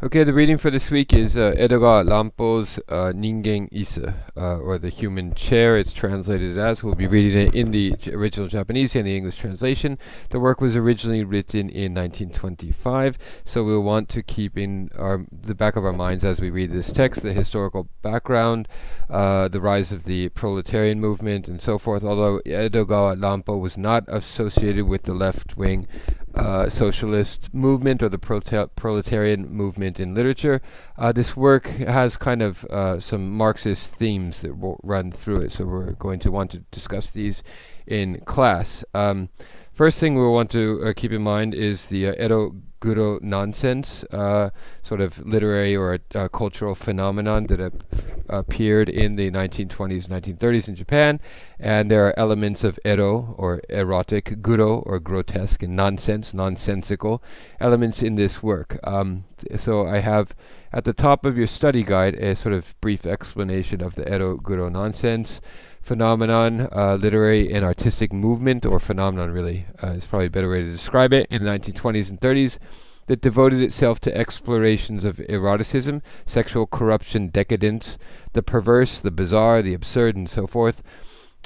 Okay, the reading for this week is Edogawa Rampo's Ningen椅子, or the Human Chair. It's translated as. We'll be reading it in the original Japanese and the English translation. The work was originally written in 1925, so we'll want to keep in the back of our minds as we read this text the historical background, the rise of the proletarian movement, and so forth. Although Edogawa Rampo was not associated with the left-wing socialist movement or the proletarian movement in literature. This work has kind of some Marxist themes that will run through it, so we're going to want to discuss these in class. First thing we'll want to keep in mind is the Edo Guro nonsense, sort of literary or cultural phenomenon that appeared in the 1920s, 1930s in Japan, and there are elements of Edo or erotic, Guro or grotesque, and nonsense, nonsensical elements in this work. So I have at the top of your study guide a sort of brief explanation of the Edo Guro nonsense phenomenon, literary and artistic movement, or phenomenon really is probably a better way to describe it, in the 1920s and 30s that devoted itself to explorations of eroticism, sexual corruption, decadence, the perverse, the bizarre, the absurd, and so forth.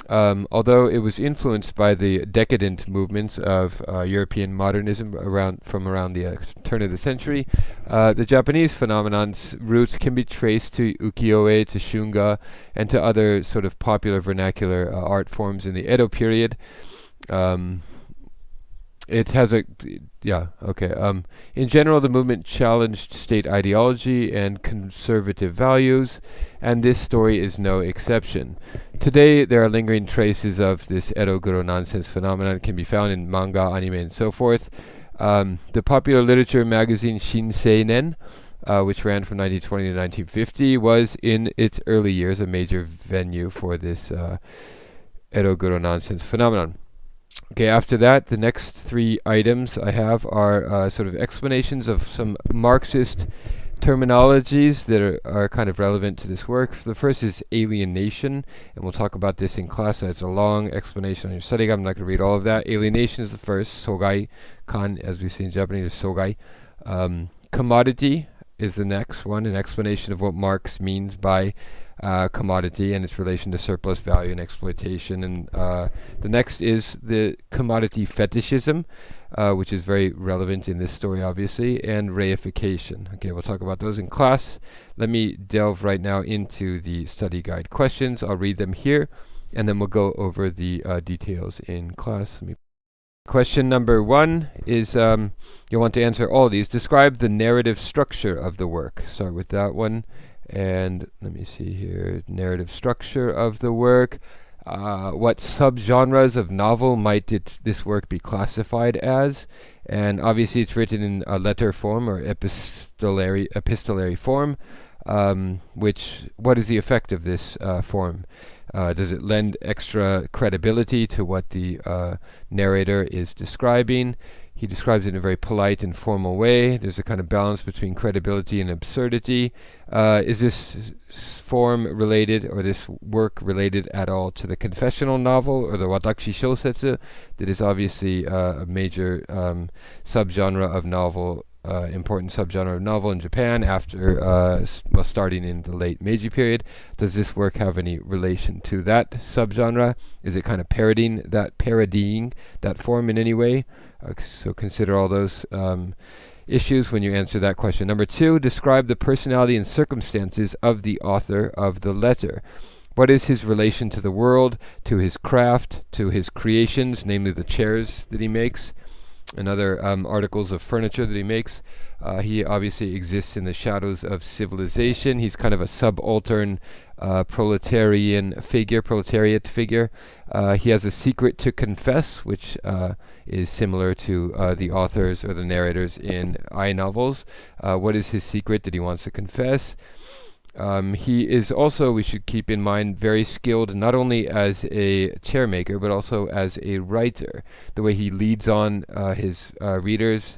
Although it was influenced by the decadent movements of European modernism from around the turn of the century, the Japanese phenomenon's roots can be traced to ukiyo-e, to shunga, and to other sort of popular vernacular art forms in the Edo period. It has in general, the movement challenged state ideology and conservative values, and this story is no exception. Today, there are lingering traces of this Edo Guro nonsense phenomenon can be found in manga, anime, and so forth. The popular literature magazine Shinseinen, which ran from 1920 to 1950, was in its early years a major venue for this Edo Guro nonsense phenomenon. Okay, after that, the next three items I have are sort of explanations of some Marxist terminologies that are kind of relevant to this work. The first is alienation, and we'll talk about this in class. It's a long explanation on your study guide. I'm not going to read all of that. Alienation is the first. Sogai, kan, as we say in Japanese, is sogai. Commodity is the next one, an explanation of what Marx means by commodity and its relation to surplus value and exploitation. And the next is the commodity fetishism, which is very relevant in this story, obviously, and reification. Okay, we'll talk about those in class. Let me delve right now into the study guide questions. I'll read them here, and then we'll go over the details in class. Question number 1 is, you'll want to answer all of these. Describe the narrative structure of the work. Start with that one. And let me see here. Narrative structure of the work. What subgenres of novel might this work be classified as? And obviously it's written in a letter form or epistolary form. What is the effect of this form? Does it lend extra credibility to what the narrator is describing? He describes it in a very polite and formal way. There's a kind of balance between credibility and absurdity. Is this form related, or this work related at all, to the confessional novel or the watashi shousetsu that is obviously a major subgenre of novel, important subgenre of novel in Japan after starting in the late Meiji period? Does this work have any relation to that subgenre? Is it kind of parodying that form in any way? So consider all those issues when you answer that question. Number 2, describe the personality and circumstances of the author of the letter. What is his relation to the world, to his craft, to his creations, namely the chairs that he makes and other articles of furniture that he makes? He obviously exists in the shadows of civilization. He's kind of a subaltern proletariat figure. He has a secret to confess, which is similar to the authors or the narrators in novels. What is his secret that he wants to confess? He is also, we should keep in mind, very skilled not only as a chairmaker but also as a writer. The way he leads on his readers,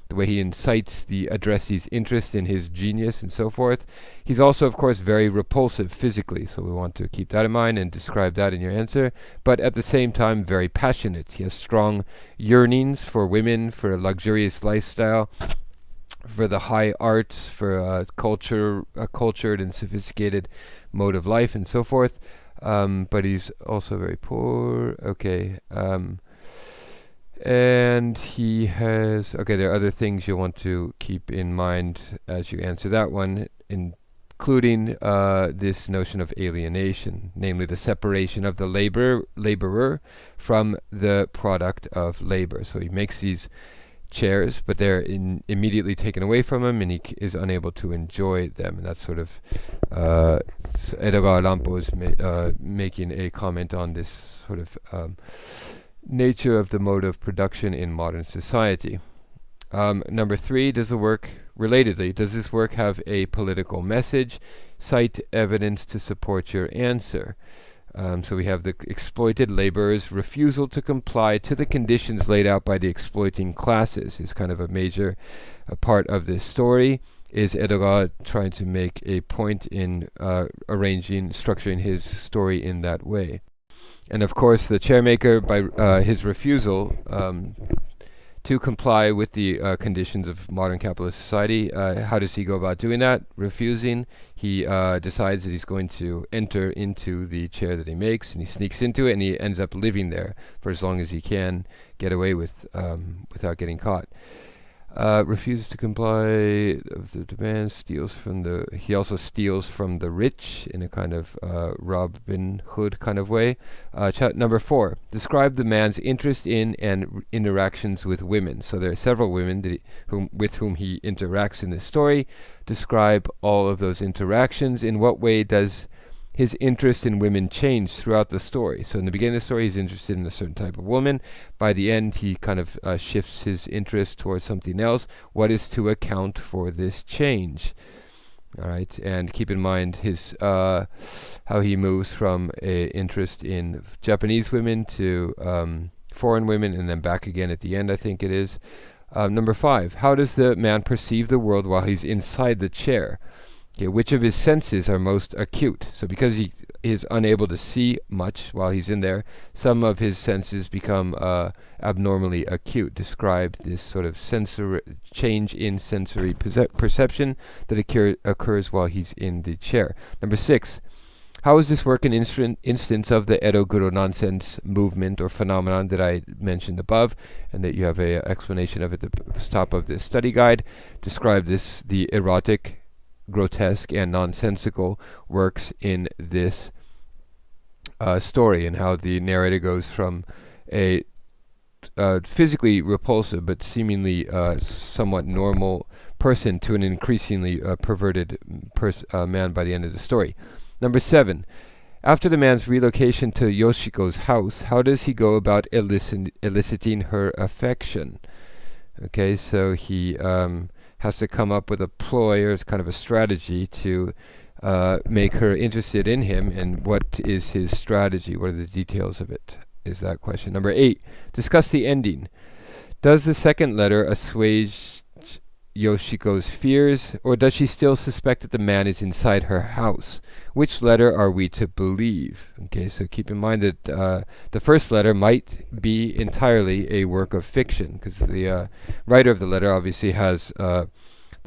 the way he incites the addressee's interest in his genius and so forth. He's also, of course, very repulsive physically, so we want to keep that in mind and describe that in your answer, but at the same time very passionate. He has strong yearnings for women, for a luxurious lifestyle, for the high arts, for a cultured and sophisticated mode of life and so forth. But he's also very poor. Okay. And he has, okay, there are other things you'll want to keep in mind as you answer that one, including this notion of alienation, namely the separation of the laborer from the product of labor. So he makes these chairs, but they're immediately taken away from him, and he is unable to enjoy them. And that's sort of Edogawa Rampo is making a comment on this sort of nature of the mode of production in modern society. Number 3, does this work have a political message? Cite evidence to support your answer. So we have the exploited laborers' refusal to comply to the conditions laid out by the exploiting classes is kind of a major part of this story. Is Edogawa trying to make a point in structuring his story in that way? And of course, the chairmaker, by his refusal to comply with the conditions of modern capitalist society, how does he go about doing that? Refusing. He decides that he's going to enter into the chair that he makes, and he sneaks into it, and he ends up living there for as long as he can get away with without getting caught. Refuses to comply of the demands, he also steals from the rich in a kind of Robin Hood kind of way. Number 4, describe the man's interest in and interactions with women. So there are several women with whom he interacts in this story. Describe all of those interactions. In what way does his interest in women change throughout the story? So in the beginning of the story, he's interested in a certain type of woman. By the end, he kind of shifts his interest towards something else. What is to account for this change? All right, and keep in mind his how he moves from a interest in Japanese women to foreign women, and then back again at the end, I think it is. Number 5, how does the man perceive the world while he's inside the chair? Okay, which of his senses are most acute? So because he is unable to see much while he's in there, some of his senses become abnormally acute. Describe this sort of change in sensory perception that occurs while he's in the chair. Number 6, how is this work an instance of the Edo Guro nonsense movement or phenomenon that I mentioned above, and that you have an explanation of at the top of this study guide? Describe the erotic, grotesque, and nonsensical works in this story, and how the narrator goes from a physically repulsive but seemingly somewhat normal person to an increasingly perverted man by the end of the story. Number 7, after the man's relocation to Yoshiko's house, how does he go about eliciting her affection? Okay, so he has to come up with a ploy, or it's kind of a strategy to make her interested in him. And what is his strategy? What are the details of it? Is that question. Number 8, discuss the ending. Does the second letter assuage Yoshiko's fears, or does she still suspect that the man is inside her house? Which letter are we to believe? Okay, so keep in mind that the first letter might be entirely a work of fiction, because the writer of the letter obviously has the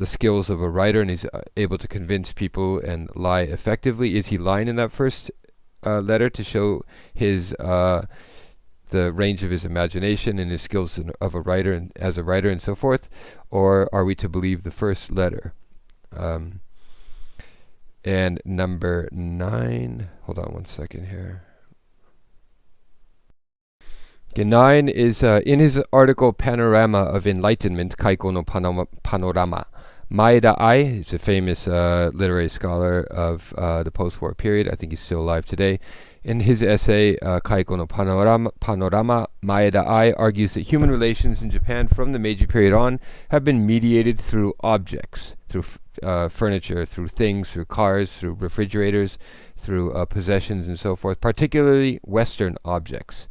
skills of a writer, and he's able to convince people and lie effectively. Is he lying in that first letter to show his the range of his imagination and his skills of a writer and as a writer and so forth, or are we to believe the first letter? And number 9, hold on one second here. Okay, 9 is in his article Panorama of Enlightenment, Kaiko no Panorama. Maeda Ai is a famous literary scholar of the post-war period. I think he's still alive today. In his essay, Kaiko no Panorama, Maeda Ai argues that human relations in Japan from the Meiji period on have been mediated through objects, through furniture, through things, through cars, through refrigerators, through possessions and so forth, particularly Western objects.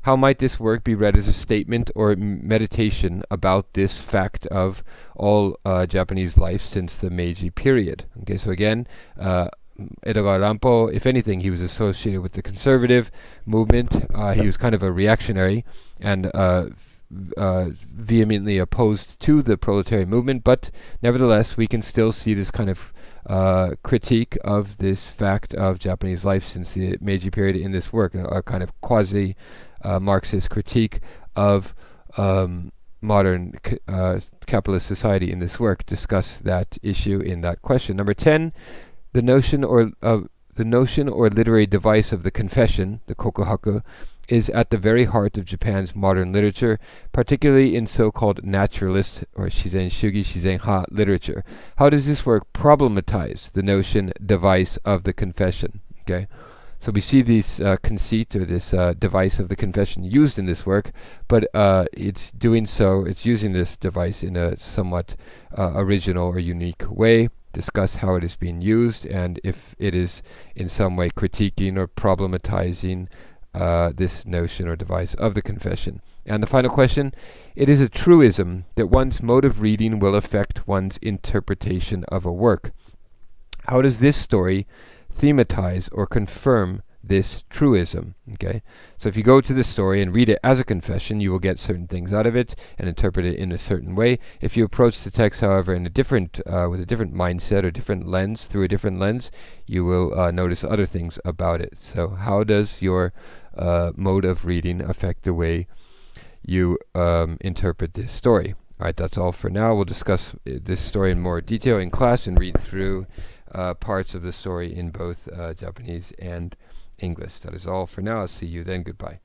How might this work be read as a statement or meditation about this fact of all Japanese life since the Meiji period? Okay, so again, Edogawa Rampo, if anything, he was associated with the conservative movement. He was kind of a reactionary and vehemently opposed to the proletarian movement, but nevertheless we can still see this kind of critique of this fact of Japanese life since the Meiji period in this work, a kind of quasi Marxist critique of modern capitalist society in this work. Discuss that issue in that question. Number 10, the notion or literary device of the confession, the kokuhaku, is at the very heart of Japan's modern literature, particularly in so-called naturalist or shizen shugi, shizen-ha literature. How does this work problematize the notion device of the confession? Okay, so we see this conceit or this device of the confession used in this work, but it's using this device in a somewhat original or unique way. Discuss how it is being used and if it is in some way critiquing or problematizing this notion or device of the confession. And the final question, it is a truism that one's mode of reading will affect one's interpretation of a work. How does this story thematize or confirm this truism? Okay, so if you go to the story and read it as a confession, you will get certain things out of it and interpret it in a certain way. If you approach the text, however, in a different with a different mindset or different lens, through a different lens, you will notice other things about it. So how does your mode of reading affect the way you interpret this story? Alright, that's all for now. We'll discuss this story in more detail in class and read through parts of the story in both Japanese and English. That is all for now. I'll see you then. Goodbye.